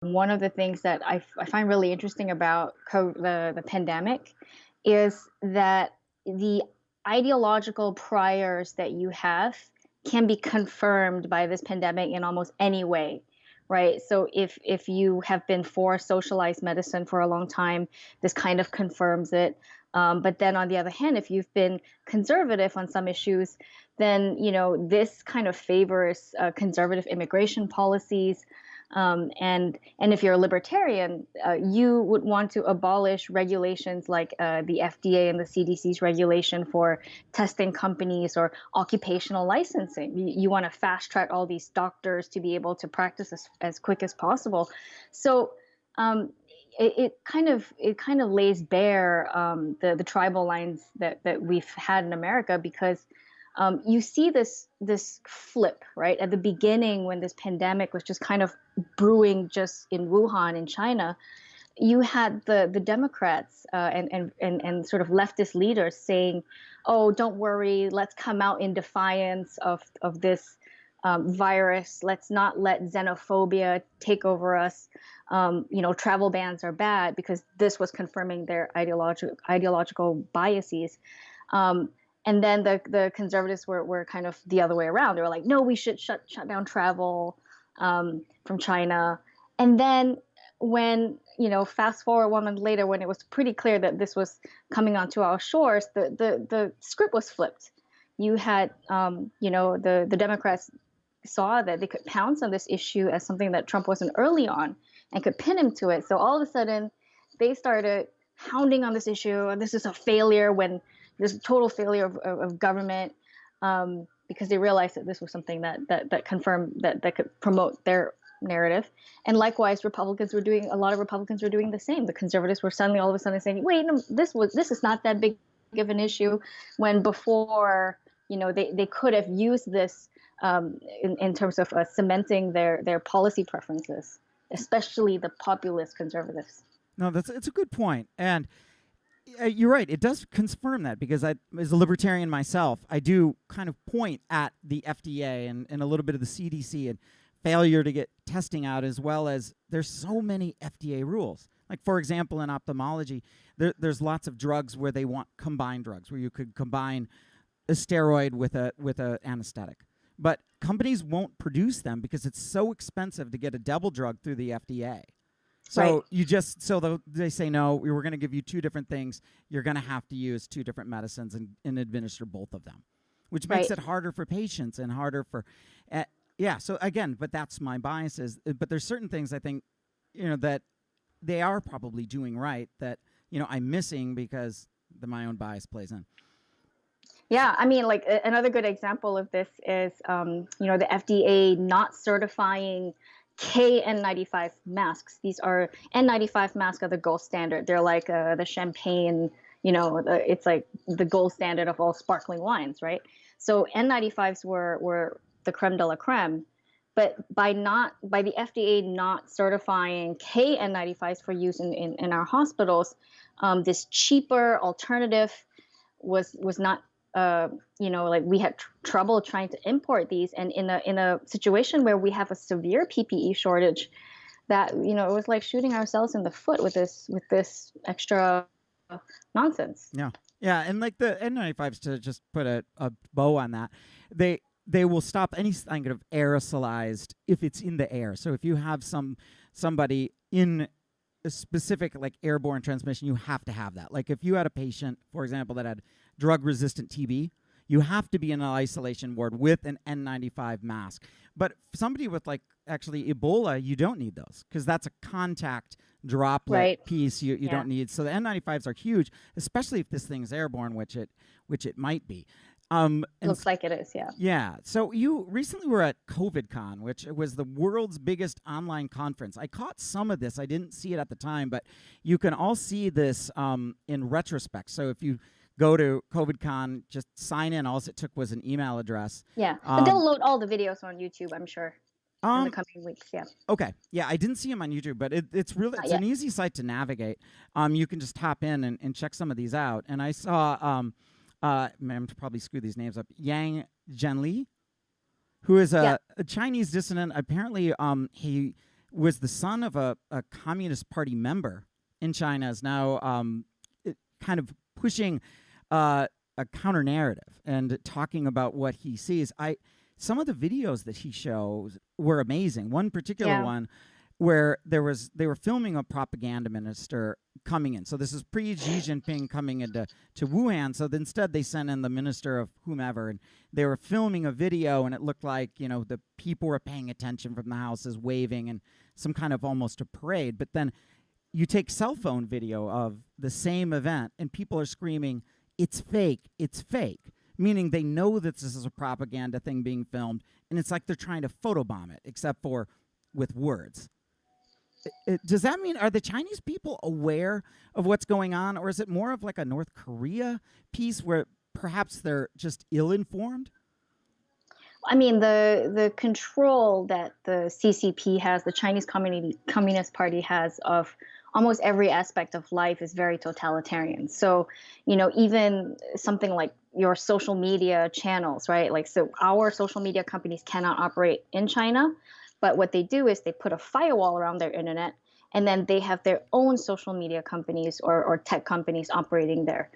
One of the things that I find really interesting about the pandemic is that the ideological priors that you have can be confirmed by this pandemic in almost any way, right? So if you have been for socialized medicine for a long time, this kind of confirms it. But then on the other hand, if you've been conservative on some issues, then this kind of favors conservative immigration policies. And if you're a libertarian, you would want to abolish regulations like the FDA and the CDC's regulation for testing companies or occupational licensing. You want to fast track all these doctors to be able to practice as quick as possible. So it kind of lays bare the tribal lines that we've had in America because you see this flip right at the beginning when this pandemic was just kind of brewing just in Wuhan in China. You had the Democrats and sort of leftist leaders saying, "Oh, don't worry, let's come out in defiance of this virus. Let's not let xenophobia take over us. Travel bans are bad," because this was confirming their ideological biases. And then the conservatives were kind of the other way around. They were like, no, we should shut down travel from China. And then fast forward 1 month later, when it was pretty clear that this was coming onto our shores, the script was flipped. You had, the Democrats saw that they could pounce on this issue as something that Trump wasn't early on and could pin him to it. So all of a sudden, they started hounding on this issue, and this is a failure when there's a total failure of government, because they realized that this was something that confirmed that could promote their narrative. And likewise, a lot of Republicans were doing the same. The conservatives were suddenly all of a sudden saying, wait, no, this is not that big of an issue, when before, they could have used this in terms of cementing their policy preferences, especially the populist conservatives. No, it's a good point. And you're right. It does confirm that because as a libertarian myself, I do kind of point at the FDA and a little bit of the CDC and failure to get testing out, as well as there's so many FDA rules. Like, for example, in ophthalmology, there's lots of drugs where they want combined drugs, where you could combine a steroid with a anesthetic. But companies won't produce them because it's so expensive to get a double drug through the FDA. Right. So they say, no, we were going to give you two different things. You're going to have to use two different medicines and administer both of them, which makes Right. it harder for patients and harder for, yeah. So again, but that's my biases. But there's certain things I think, that they are probably doing right that, I'm missing because my own bias plays in. Yeah, I mean, like another good example of this is, the FDA not certifying KN95 masks. These are N95 masks are the gold standard. They're like the champagne, it's like the gold standard of all sparkling wines, right? So N95s were the creme de la creme. But by the FDA not certifying KN95s for use in our hospitals, this cheaper alternative was not, like we had trouble trying to import these, and in a situation where we have a severe PPE shortage, that it was like shooting ourselves in the foot with this extra nonsense. Yeah. Yeah. And like the N95s, to just put a bow on that, they will stop any kind of aerosolized if it's in the air. So if you have somebody in a specific like airborne transmission, you have to have that. Like if you had a patient, for example, that had drug resistant TB, you have to be in an isolation ward with an N95 mask. But somebody with like actually Ebola, you don't need those because that's a contact droplet Right. piece you Yeah. don't need. So the N95s are huge, especially if this thing's airborne, which it might be. And Looks like it is. Yeah. yeah. So you recently were at COVIDCon, which was the world's biggest online conference. I caught some of this. I didn't see it at the time, but you can all see this in retrospect. So if you go to COVIDCon, just sign in. All it took was an email address. Yeah. But they'll load all the videos on YouTube, I'm sure, in the coming weeks. Yeah. Okay. Yeah, I didn't see them on YouTube, but it's Not an yet. easy site to navigate. You can just hop in and check some of these out. And I saw I'm probably screw these names up. Yang Zhenli, who is Yeah. a Chinese dissident. Apparently, he was the son of a Communist Party member in China, is now kind of pushing a counter narrative and talking about what he sees. Some of the videos that he shows were amazing. One particular Yeah. one where they were filming a propaganda minister coming in. So this is pre Xi Jinping coming into Wuhan. So instead they sent in the minister of whomever, and they were filming a video, and it looked like the people were paying attention from the houses, waving, and some kind of almost a parade. But then you take cell phone video of the same event, and people are screaming, "It's fake! It's fake!" Meaning they know that this is a propaganda thing being filmed, and it's like they're trying to photobomb it, except for with words. Does that mean, are the Chinese people aware of what's going on, or is it more of like a North Korea piece where perhaps they're just ill-informed? I mean, the control that the CCP has, the Chinese Communist Party has of almost every aspect of life is very totalitarian. So, even something like your social media channels, right? Like, so our social media companies cannot operate in China, but what they do is they put a firewall around their internet, and then they have their own social media companies or tech companies operating there.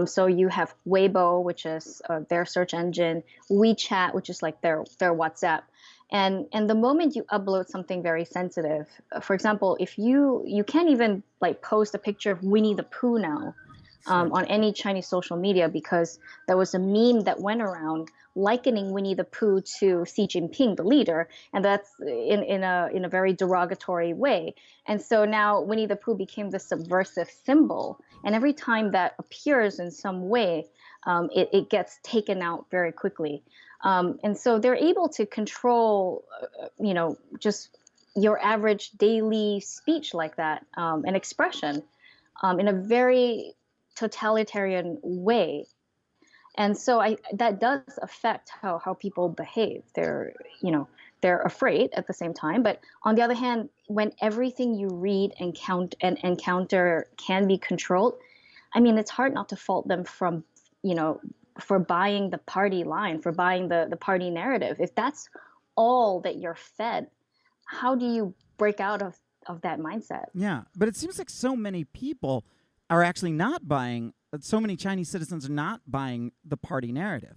So you have Weibo, which is their search engine, WeChat, which is like their WhatsApp. And the moment you upload something very sensitive, for example, if you can't even like post a picture of Winnie the Pooh now Sure. on any Chinese social media, because there was a meme that went around likening Winnie the Pooh to Xi Jinping, the leader, and that's in a very derogatory way. And so now Winnie the Pooh became the subversive symbol, and every time that appears in some way, it gets taken out very quickly. And so they're able to control, just your average daily speech like that, and expression, in a very totalitarian way. And so that does affect how people behave. They're afraid at the same time. But on the other hand, when everything you read and encounter can be controlled, I mean, it's hard not to fault them you know, for buying the party line, for buying the party narrative. If that's all that you're fed, how do you break out of that mindset? Yeah, but it seems like so many people are actually not buying. So many Chinese citizens are not buying the party narrative.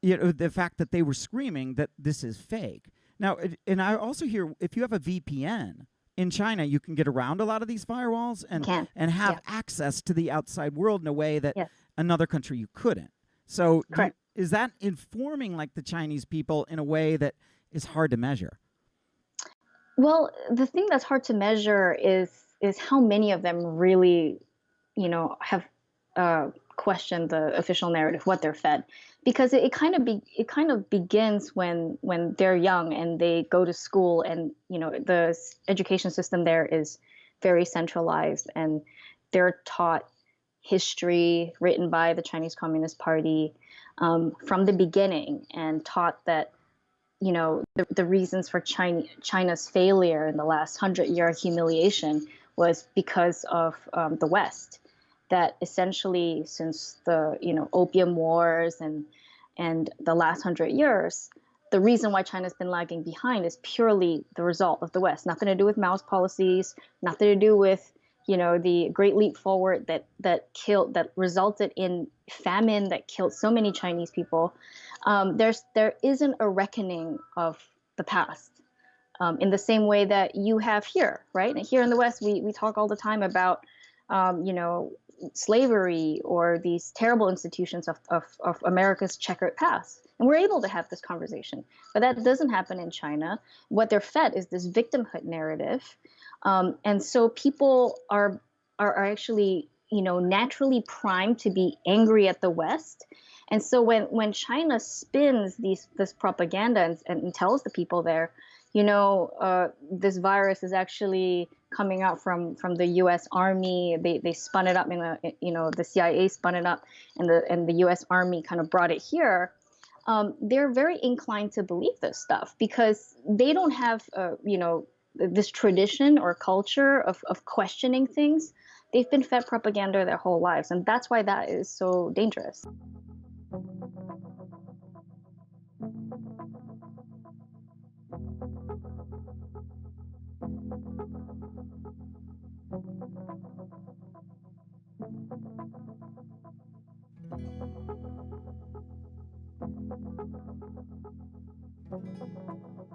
The fact that they were screaming that this is fake. Now, and I also hear if you have a VPN in China, you can get around a lot of these firewalls You can. and Yeah. have access to the outside world in a way that Yes. another country you couldn't. So, Correct. is that informing like the Chinese people in a way that is hard to measure? Well, the thing that's hard to measure is how many of them really, have questioned the official narrative, what they're fed, because it kind of begins when they're young and they go to school, and the education system there is very centralized, and they're taught history written by the Chinese Communist Party, from the beginning, and taught that the reasons for China's failure in the last 100-year humiliation was because of the West. That essentially, since the Opium Wars and the last 100 years, the reason why China's been lagging behind is purely the result of the West. Nothing to do with Mao's policies. Nothing to do with the Great Leap Forward that resulted in famine that killed so many Chinese people. There isn't a reckoning of the past, in the same way that you have here, right? And here in the West, we talk all the time about slavery or these terrible institutions of America's checkered past. And we're able to have this conversation. But that doesn't happen in China. What they're fed is this victimhood narrative. And so people are actually, naturally primed to be angry at the West. And so when China spins this propaganda and tells the people there, this virus is actually coming out from the U.S. Army. They spun it up the CIA spun it up, and the U.S. Army kind of brought it here. They're very inclined to believe this stuff because they don't have, this tradition or culture of questioning things. They've been fed propaganda their whole lives, and that's why that is so dangerous.